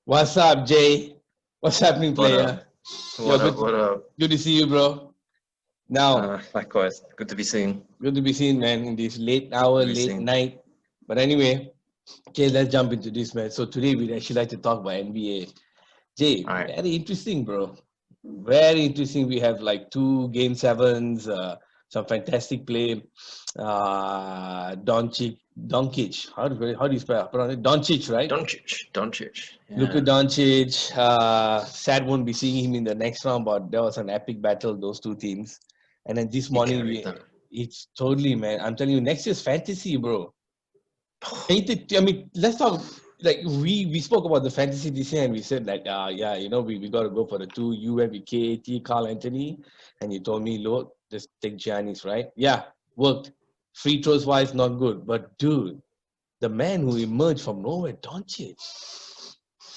What's up, Jay? What's happening, What up? player? Yo, What up? What up? good to see you, bro. Now, Likewise. Good to be seen. good to be seen, man, in this late Good hour, to be late seen. night. But anyway, Jay, let's jump into this, man. So today we'd actually like to talk about NBA. Jay, All right. very interesting, bro. Very interesting. We have like two game sevens, some fantastic play. Doncic. How do you spell it? Doncic, right? Doncic. Luka Yeah. Doncic, sad won't be seeing him in the next round, but there was an epic battle, those two teams. And then this He morning, carried them. it's totally, man. I'm telling you, next year's fantasy, bro. I mean, let's talk. Like we spoke about the fantasy this year, and we said like, yeah, we got to go for the two. You went with KAT, Carl Anthony, and you told me, look, just take Giannis, right? Yeah, worked. Free throws wise, not good, but dude, the man who emerged from nowhere, Doncic.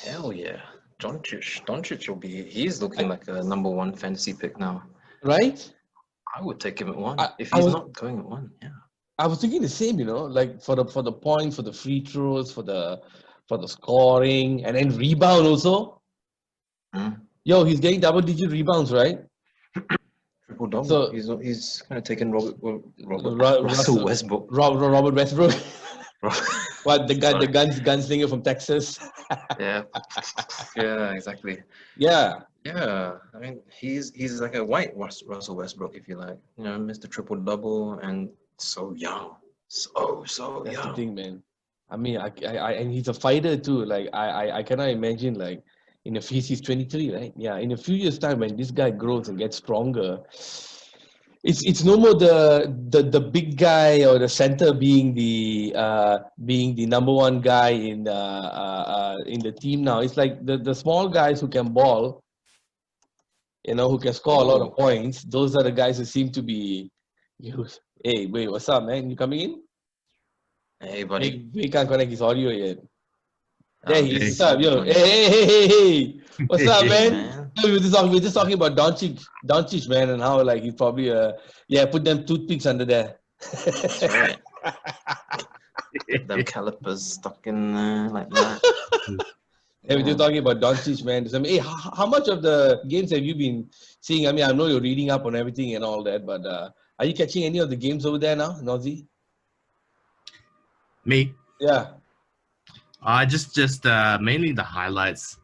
Hell yeah. Doncic will be. He's looking like a #1 fantasy pick now. Right? I would take him at one I, if I he's was not going at one. Yeah. I was thinking the same, like for the points, for the free throws, for the scoring, and then rebound also. Mm. Yo, he's getting double-digit rebounds, right? Triple double. So He's kind of taken Russell Russell Westbrook. Robert Westbrook, what the Sorry. gunslinger from Texas? Yeah. Yeah. Exactly. Yeah, Yeah, I mean he's like a white Russell Westbrook, if you like. You know, Mr. Triple Double, and so young, so that's the young. thing, man. I mean, and he's a fighter too. Like I cannot imagine like in a few he's 23, right? Yeah, in a few years' time when this guy grows and gets stronger, it's no more the big guy or the center being the number one guy in the team now. It's like the small guys who can ball, who can score a lot of Oh, points. Those are the guys who seem to be used. Hey, wait, what's up, man? You coming in? hey buddy, We can't connect his audio yet. There I'm he is. Hey. What's up, busy yo? doing Hey. What's up, Hey man? man, We're just talking about Doncic, man, and how like he's probably put them toothpicks under there. that's right. Get them calipers stuck in there like that. Hey, we're just Yeah. talking about Doncic, man. So, I mean, hey, how much of the games have you been seeing? I mean, I know you're reading up on everything and all that, but are you catching any of the games over there now, Nazi? Me? Yeah. Just mainly the highlights.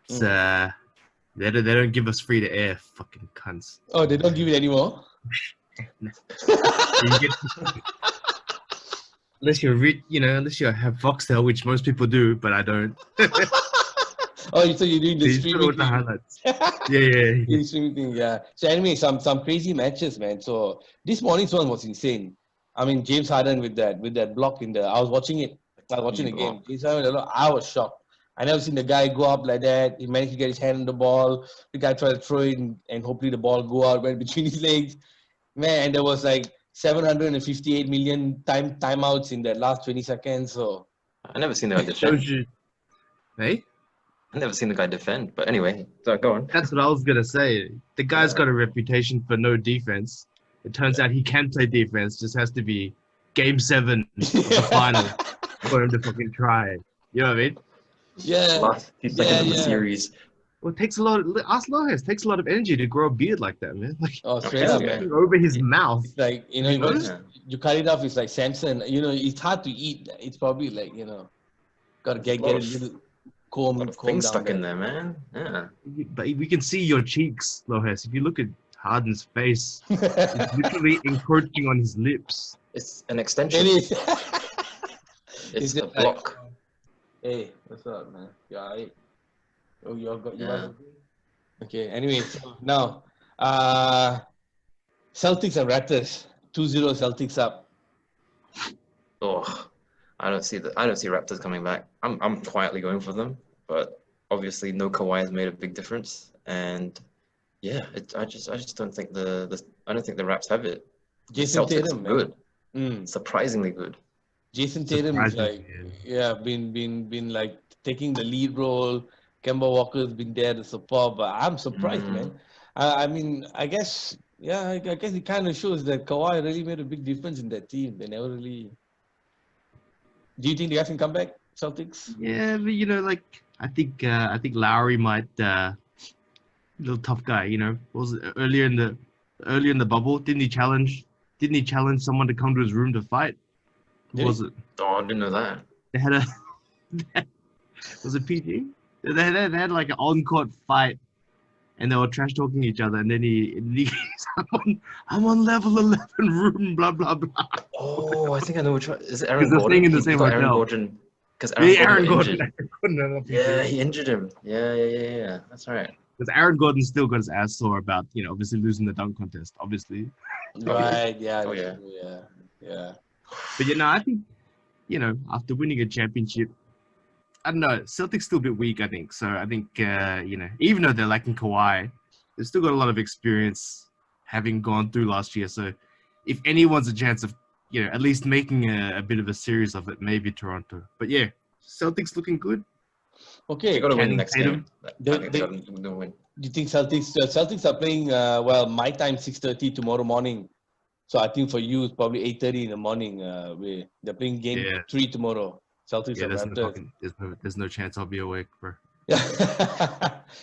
It's, they don't give us free to air, fucking cunts. Oh, they don't give it anymore? You get, unless unless you have Foxtel, which most people do, but I don't. Oh, so you're doing the You still streaming want the thing. highlights. Yeah. The streaming thing, yeah. So anyway, some crazy matches, man. So this morning's one was insane. I mean, James Harden with that block in the. I was watching it. I was watching the game. E-block. James Harden, I was shocked. I never seen the guy go up like that. He managed to get his hand on the ball. The guy tried to throw it, and hopefully the ball go out right between his legs. Man, and there was like 758 million timeouts in that last 20 seconds. So I never seen the guy Shows defend. you. Hey, I never seen the guy defend. But anyway, so go on. that's what I was gonna say. The guy's Yeah. got a reputation for no defense. It turns out he can play defense. Just has to be Game 7 of the final for him to fucking try. You know what I mean? yeah, Last few seconds of the yeah. series. Well, it takes a lot. Ask Lois. It takes a lot of energy to grow a beard like that, man. Like Oh, straight hell up, yeah. man. over his mouth. It's like Yeah. you cut it off. It's like Samson. It's hard to eat. It's probably like gotta There's get a a lot of- little A lot of comb things down stuck there. in there, man. Yeah. But we can see your cheeks, Lohes. If you look at Harden's face, it's literally encroaching on his lips. It's an It extension. is. It's a just block. Hey, what's up, man? You alright? Oh, you guys Yeah. okay? Okay. Anyway, so now, Celtics and Raptors. 2-0 Celtics up. Oh, I don't see Raptors coming back. I'm quietly going for them, but obviously no Kawhi has made a big difference, and yeah, I just don't think I don't think the Raps have it. The Jason Celtics Tatum, are man. good, surprisingly good. Jason Tatum is Surprising, like, been like taking the lead role. Kemba Walker's been there to support, but I'm surprised, man. I mean, I guess it kind of shows that Kawhi really made a big difference in that team. They never really. Do you think the guys can come back, Celtics? Yeah, but I think Lowry might little tough guy. You know, what was it earlier in the bubble? Didn't he challenge someone to come to his room to fight? Who Did was he? it? Oh, I didn't know that. They had a was it PG? They had like an on-court fight, and they were trash talking each other. And then he I'm on level 11 room, blah blah blah. Oh, I think I know which one. Is it Because Aaron they're staying Gordon? in the He same got Aaron hotel. Gordon because Aaron Yeah, Gordon Aaron got Gordon. injured. Yeah, he injured him. Yeah. That's right. Because Aaron Gordon still got his ass sore about, obviously losing the dunk contest, obviously. Right. Yeah. Oh, that's yeah. true, Yeah. But I think, after winning a championship, I don't know, Celtics still a bit weak, I think. So I think, even though they're lacking Kawhi, they've still got a lot of experience having gone through last year. So if anyone's a chance of, at least making a bit of a series of it, maybe Toronto. But yeah, Celtics looking good. Okay. They got to win Channing next Tatum. game. I They- think they- got to win. Do you think Celtics are playing my time 6:30 tomorrow morning? So I think for you it's probably 8:30 in the morning. They're playing game Yeah. 3 tomorrow. Celtics Yeah, and Raptors. there's no chance I'll be awake, bro.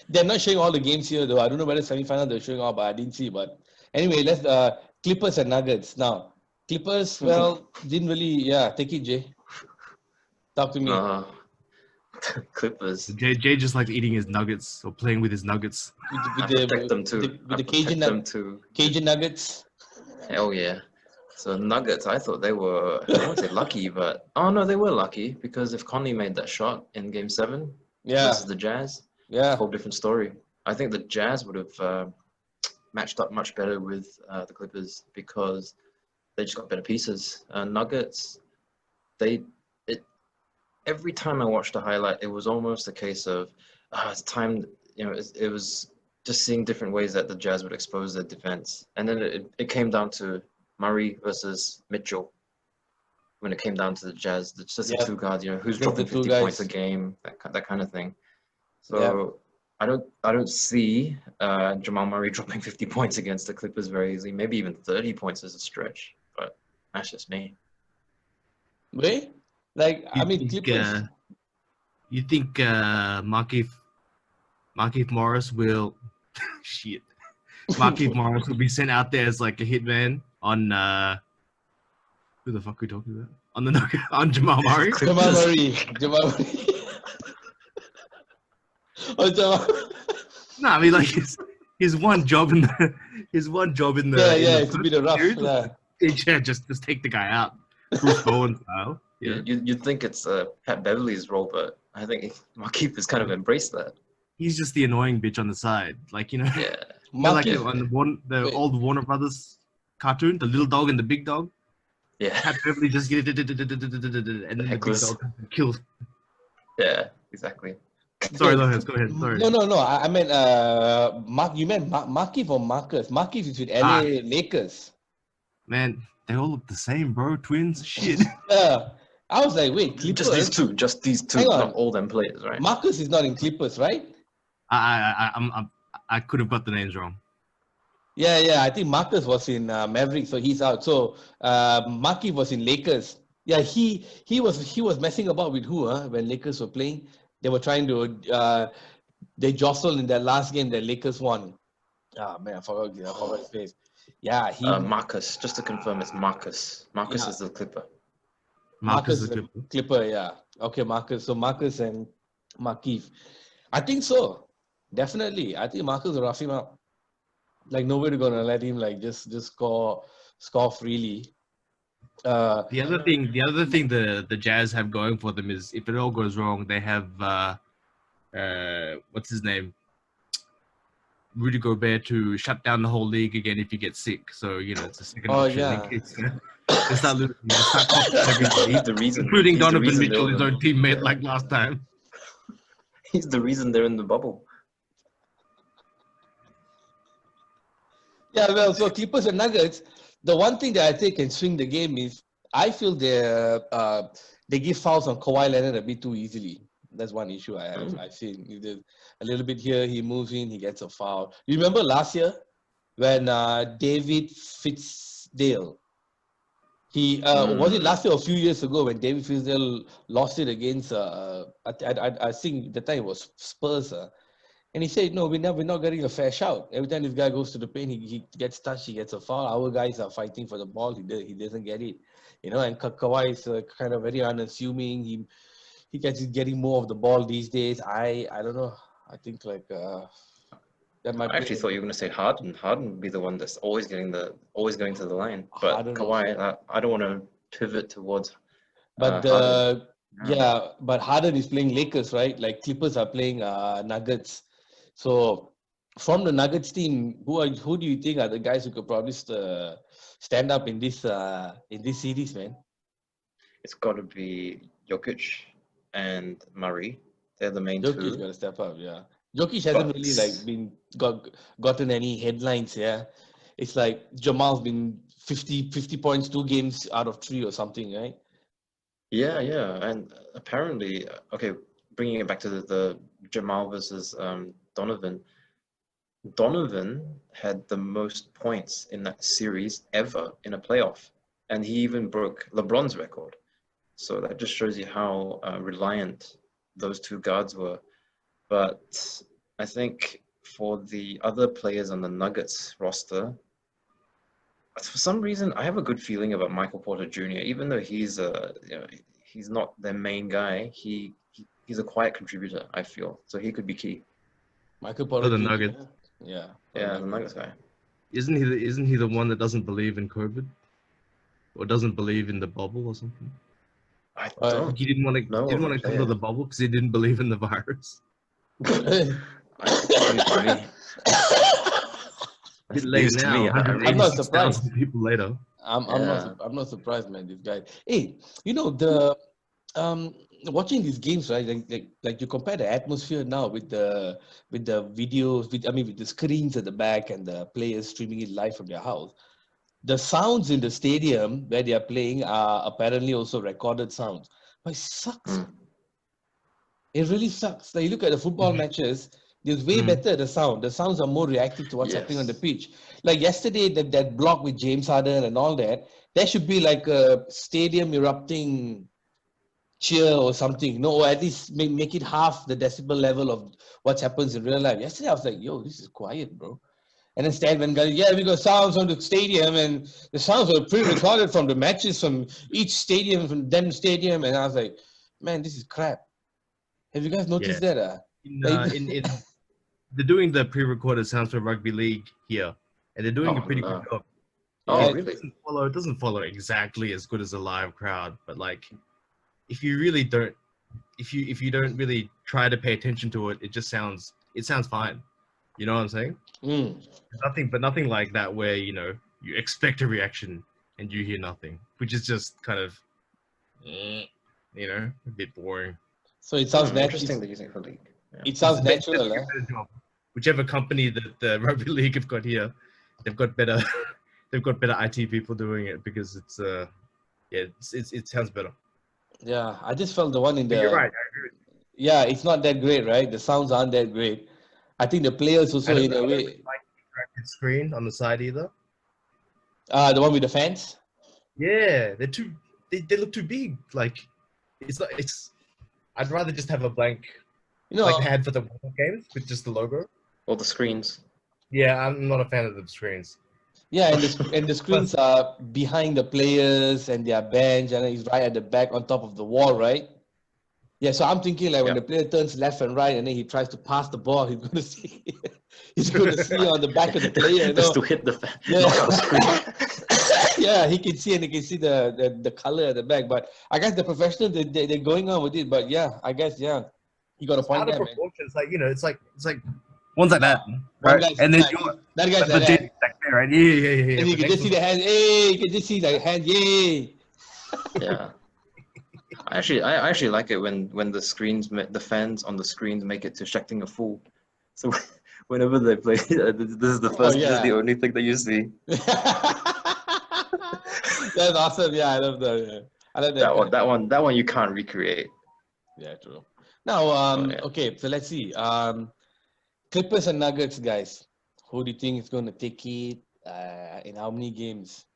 They're not showing all the games here though. I don't know whether semifinal they're showing all, but I didn't see. But anyway, let's Clippers and Nuggets now. Clippers, well, didn't really. Yeah, take it, Jay. Talk to me. Clippers. Jay just likes eating his nuggets or playing with his nuggets. I protect them too. With the Cajun Nuggets. Hell yeah. So Nuggets, I thought they were, I won't say lucky, but oh no, they were lucky because if Conley made that shot in Game 7 Yeah, versus the Jazz, yeah. whole different story. I think the Jazz would have matched up much better with the Clippers because they just got better pieces. Nuggets, every time I watched a highlight, it was almost a case of it's time. It was just seeing different ways that the Jazz would expose their defense, and then it came down to Murray versus Mitchell. When it came down to the Jazz, it's just the two guards. Who's Just dropping the two 50 points a guys. game, that kind of thing. So I don't see Jamal Murray dropping 50 points against the Clippers very easily. Maybe even 30 points is a stretch, but that's just me. Wait, Clippers. You think Markieff Morris will shit? Markieff Morris will be sent out there as like a hitman on who the fuck are we talking about? On Jamal Murray. Jamal Murray. Oh, Jamal. No, I mean like his one job in the It's a bit of rough. Yeah, just take the guy out, Bruce Bowen style. Yeah, You'd think it's Pat Beverly's role, but I think Markieff has kind of embraced that. he's just the annoying bitch on the side, like Yeah. like Markieff, on the old Warner Brothers cartoon, the little dog and the big dog. Yeah. Pat Beverly just get it, and then the big Heckless. dog kills. Yeah, exactly. Sorry, Lohannes, go ahead. Sorry. No. I meant You meant Markieff or Marcus? Markieff is with LA Lakers. Man, they all look the same, bro. Twins, shit. Yeah. I was like, wait, Clippers? Just these two, Hang on. not all them players, right? Marcus is not in Clippers, right? I could have got the names wrong. Yeah. I think Marcus was in Maverick, so he's out. So Markieff was in Lakers. Yeah, he was messing about with who? When Lakers were playing, they were trying to they jostled in their last game. The Lakers won. Ah man, I forgot his face. Yeah, Marcus, just to confirm, it's Marcus. Marcus is the Clipper. Marcus is the the Clipper. Yeah. Okay, Marcus. So Marcus and Markieff. I think so. Definitely. I think Marcus will rough him up. Like nobody gonna let him like just score freely. The other thing the Jazz have going for them is if it all goes wrong, they have what's his name? Rudy Gobert to shut down the whole league again if you get sick. So it's a second option in case they start losing. They start costing everybody, He's the reason. including he's the Donovan reason Mitchell, his own teammate, like last time. He's the reason they're in the bubble. Yeah, well, so Clippers and Nuggets, the one thing that I think can swing the game is I feel they give fouls on Kawhi Leonard a bit too easily. That's one issue I have. I've seen if there's a little bit here, he moves in, he gets a foul. You remember last year when David Fitzdale He was it last year or a few years ago when David Fizdale lost it against I think the time it was Spurs. And he said, no, we're not getting a fair shout. Every time this guy goes to the paint, he gets touched, he gets a foul. Our guys are fighting for the ball. He doesn't get it. And Kawhi is kind of very unassuming. He gets getting more of the ball these days. I don't know. I think that might I actually thought you were going to say Harden. Harden would be the one that's always going to the line. But Harden Kawhi, also. I don't want to pivot towards But Harden. but Harden is playing Lakers, right? Like Clippers are playing Nuggets. So from the Nuggets team, who do you think are the guys who could probably stand up in this series, man? It's got to be Jokic and Murray. They're the main Jokic two. got to step up, yeah. Jokic hasn't really gotten any headlines, yeah. It's like Jamal's been 50 points, 2 games out of 3 or something, right? Yeah, and apparently, okay, bringing it back to the Jamal versus Donovan. Donovan had the most points in that series ever in a playoff, and he even broke LeBron's record. So that just shows you how reliant those two guards were. But I think for the other players on the Nuggets roster, for some reason, I have a good feeling about Michael Porter Jr. Even though he's not their main guy, he's a quiet contributor, I feel. So he could be key. Michael For Porter the Jr., Nuggets. yeah. Yeah, the Nuggets guy. Isn't he the one that doesn't believe in COVID? Or doesn't believe in the bubble or something? I Uh, don't He didn't want know of a to come to player. the bubble because he didn't believe in the virus. News to me. A bit That's later news to now, me. I'm not surprised. 186,000 people later. I'm not surprised, man. This guy. Hey, the watching these games, right? Like you compare the atmosphere now with the videos, with the screens at the back and the players streaming it live from their house. The sounds in the stadium where they are playing are apparently also recorded sounds. But it sucks. It really sucks. Like you look at the football matches, there's way better the sound. The sounds are more reactive to what's happening on the Yes. pitch. Like yesterday, that block with James Harden and all that, there should be like a stadium erupting cheer or something. No, or at least make it half the decibel level of what happens in real life. Yesterday, I was like, yo, this is quiet, bro. And then Stan Van Gundy, yeah, we got sounds from the stadium, and the sounds were pre-recorded from the matches from each stadium, from them stadium. And I was like, man, this is crap. Have you guys noticed that? They're doing the pre-recorded sounds for rugby league here, and they're doing a pretty good job. Oh, It really? doesn't follow exactly as good as a live crowd, but like, if you really don't, if you don't really try to pay attention to it, it sounds fine. You know what I'm saying? Nothing like that where you expect a reaction and you hear nothing, which is just kind of, a bit boring. So it sounds natural. Interesting that you think for league. Yeah. It sounds natural, huh? Whichever company that the rugby league have got here, they've got better IT people doing it because it sounds better. Yeah, I just felt the one in the. But you're right. I agree with you. Yeah, it's not that great, right? The sounds aren't that great. I think the players also in a way. Like the interactive screen on the side either. The one with the fans. Yeah, they're too. They look too big. Like it's not. It's. I'd rather just have a blank. Like they had for the World games with just the logo. Or the screens. Yeah, I'm not a fan of the screens. Yeah, and the screens are behind the players and their bench, and it's right at the back on top of the wall, right? Yeah, so I'm thinking like when the player turns left and right, and then he tries to pass the ball, he's going to see, on the back of the player. Just to hit the screen. Yeah, he can see the color at the back. But I guess the professionals they're going on with it. But yeah, I guess you got a point there, man. It's like it's like one's like that, right? And then that guy's like that. Right? Yeah. And you can just see the hands. Hey, you can just see the hands. Yay! Yeah. I actually like it when the fans on the screens make it to Shakting a fool. So whenever they play, this is the first. This is the only thing that you see. That's awesome. Yeah, I love that. Yeah. I love that. That one you can't recreate. Yeah, true. Now, okay, so let's see. Clippers and Nuggets, guys. Who do you think is going to take it? In how many games?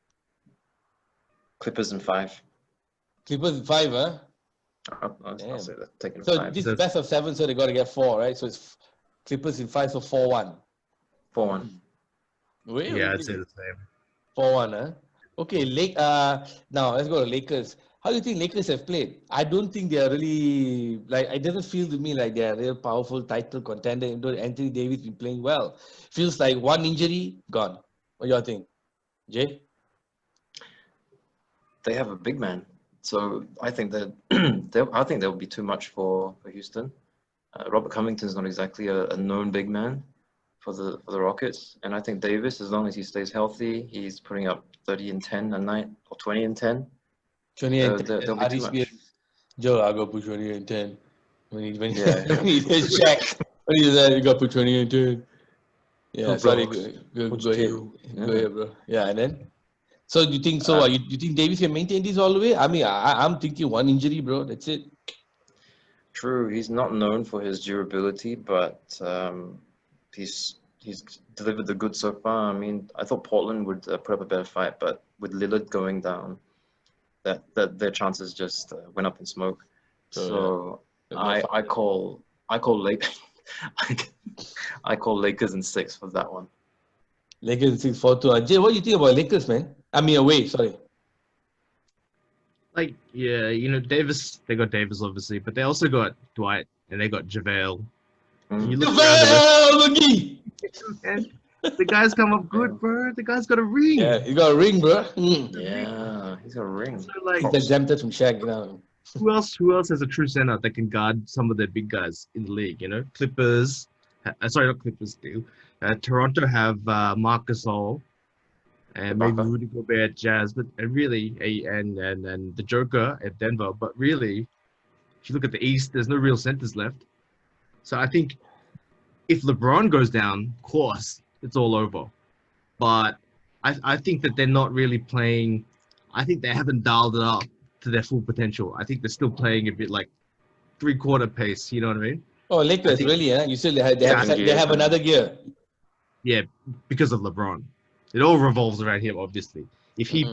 Clippers in 5. Clippers in 5, huh? I'll Damn. say that. Taking So 5. this is best of 7, so they got to get 4, right? So it's Clippers in 5, so 4-1. 4-1. Yeah, I'd say the same. 4-1, huh? Okay, now let's go to Lakers. How do you think Lakers have played? I don't think they are really, like, it doesn't feel to me like they are a real powerful title contender, even though Anthony Davis been playing well. Feels like one injury, gone. What do you think, Jay? They have a big man, so I think that I think that would be too much for Houston. Robert Covington's not exactly a known big man for the Rockets, and I think Davis, as long as he stays healthy, he's putting up 30 and 10 a night or 20 and 10. 20 and 10. There'll be too much. Joe, I go put 20 and 10. When he Yeah. when he says Shaq, when he says, you got to put 20 and 10. Yeah, Who sorry, blocks? go What'd ahead. you do? Go Yeah. ahead, bro. Yeah, and then? So you think so? You think Davis can maintain this all the way? I mean, I'm thinking one injury, bro. That's it. True, he's not known for his durability, but he's delivered the goods so far. I mean, I thought Portland would put up a better fight, but with Lillard going down, that their chances just went up in smoke. So yeah. I call Lake I call Lakers in 6 for that one. Lakers in 6-4-2. Jay, what do you think about Lakers, man? I mean, away. Sorry. Like, yeah, Davis, they got Davis, obviously, but they also got Dwight and they got JaVale. You look around the rest, the guy's come up good, bro. The guy's got a ring. Yeah, he got a ring, bro. Yeah, he's got a ring. So, like, he's exempted from Shaq, Who else has a true center that can guard some of the big guys in the league? Clippers. Sorry, not Clippers. Toronto have Marc Gasol and maybe Ibaka. Rudy Gobert, Jazz, but really, and the Joker at Denver. But really, if you look at the East, there's no real centers left. So I think if LeBron goes down, of course, it's all over. But I think that they're not really playing. I think they haven't dialed it up to their full potential. I think they're still playing a bit like 3/4 pace. You know what I mean? Oh, Lakers, really? Huh? You still they have another gear. Yeah, because of LeBron. It all revolves around him, obviously. If he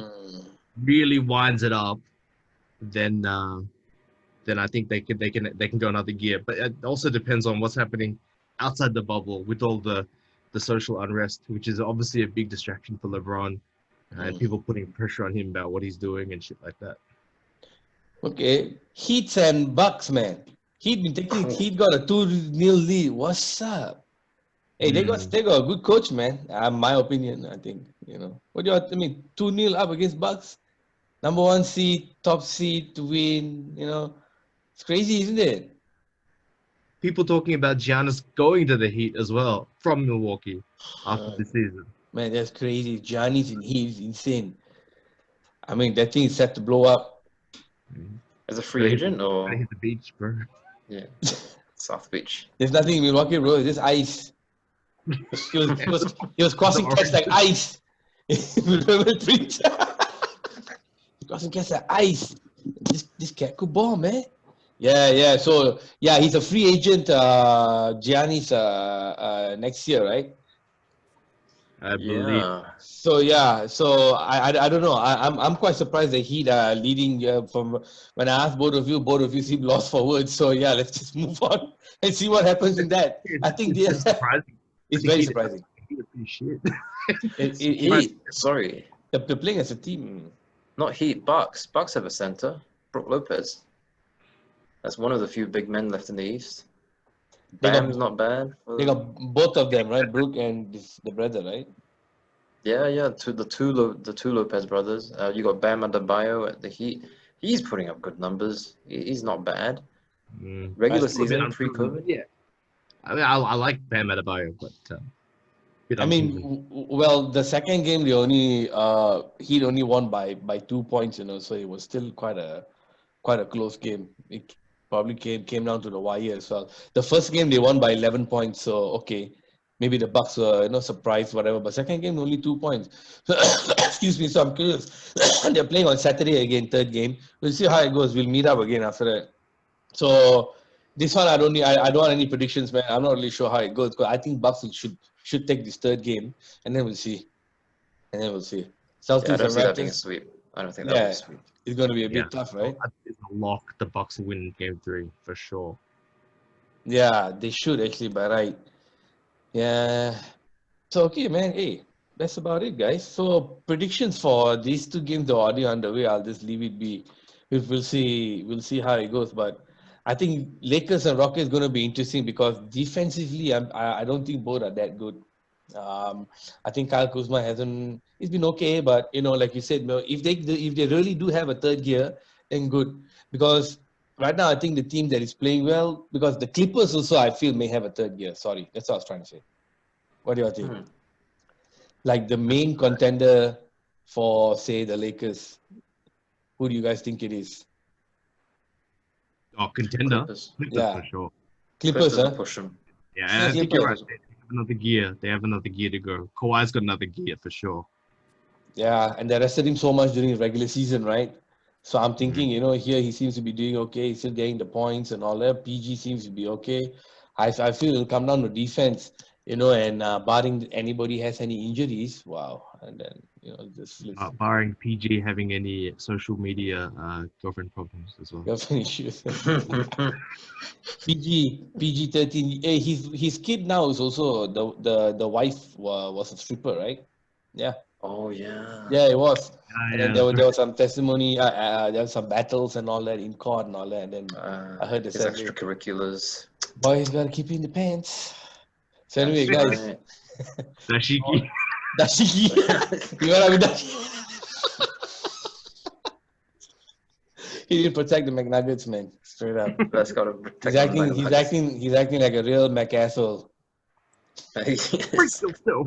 really winds it up, then I think they can go another gear. But it also depends on what's happening outside the bubble with all the social unrest, which is obviously a big distraction for LeBron and people putting pressure on him about what he's doing and shit like that. Okay, Heats and Bucks, man. Heat got a 2-0 lead. What's up? Hey, they got a good coach, man. My opinion, I think. What do you mean? 2-0 up against Bucks, number 1 seed, top seed to win. It's crazy, isn't it? People talking about Giannis going to the Heat as well from Milwaukee after the season. Man, that's crazy. Giannis in Heat is insane. I mean, that thing is set to blow up. As a free agent or hit the beach, bro. Yeah, South Beach. There's nothing in Milwaukee, bro. It's just ice. He was crossing cats like ice. Remember Prince? Crossing cats like ice. This cat could ball, man. Yeah. So he's a free agent. Giannis next year, right? I believe. So I don't know. I'm quite surprised that Heat are leading from when I asked both of you seem lost for words. So let's just move on and see what happens in that. I think it's surprising. It's very surprising. Sorry. They're playing as a team. Not Heat, Bucks. Bucks have a center, Brook Lopez. That's one of the few big men left in the East. Bam's not bad. They got both of them, right? Brook and the brother, right? Yeah. The two Lopez brothers. You got Bam Adebayo at the Heat. He's putting up good numbers. He's not bad. Regular season, pre-COVID. Yeah. I mean, I like Bam Adebayo, but well, the second game they Heat only won by 2 points, so it was still quite a close game. It probably came down to the wire as well. The first game they won by 11 points, so okay, maybe the Bucks were surprised, whatever. But second game only 2 points. Excuse me, so I'm curious. They're playing on Saturday again, third game. We'll see how it goes. We'll meet up again after that. So this one I don't want any predictions, man. I'm not really sure how it goes because I think Bucks should take this third game and then we'll see. I don't see that being a sweep. I don't think that'll Yeah, be sweet. it's going to be a Yeah. bit tough, right? I think it's a lock. The Bucks will win Game 3 for sure. Yeah, they should actually by right. Yeah. So okay, man. Hey, that's about it, guys. So predictions for these two games that are already underway. I'll just leave it be. We'll see. We'll see how it goes. But I think Lakers and Rockets is going to be interesting because defensively, I don't think both are that good. I think Kyle Kuzma hasn't. It's been okay, but like you said, if they really do have a third gear, then good. Because right now, I think the team that is playing well, because the Clippers also I feel may have a third gear. Sorry, that's what I was trying to say. What do you think? Hmm. Like the main contender for, say, the Lakers. Who do you guys think it is? Oh, contender. Clippers. Clippers Yeah. for sure. Clippers, Clippers will huh? push them. Yeah, and I think you're right. Clippers. They have another gear. They have another gear to go. Kawhi's got another gear for sure. Yeah, and they rested him so much during the regular season, right? So I'm thinking, here he seems to be doing okay. He's still getting the points and all that. PG seems to be okay. I feel it'll come down to defense, and barring anybody has any injuries, wow. And then, just let's Barring PG having any social media girlfriend problems as well. girlfriend issues. PG 13. Hey, his kid now is also the wife was a stripper, right? Yeah. Oh yeah. Yeah, it was. And then Yeah, there was some testimony, there was some battles and all that in court and all that. And then I heard the His sad extracurriculars. boys gotta keep in the pants. So anyway, That's guys, right. Dashiki. Dashiki, you gotta be Dashiki. He didn't protect the McNuggets, man. Straight up. That's gotta He's protect acting. He's acting like a real McAsshole. Still.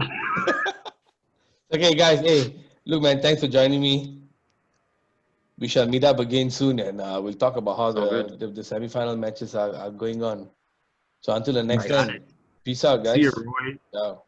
Okay, guys. Hey, look, man. Thanks for joining me. We shall meet up again soon, and we'll talk about how All the semifinal matches are going on. So until the next Nice. time, peace out, guys. See you, Roy. Ciao.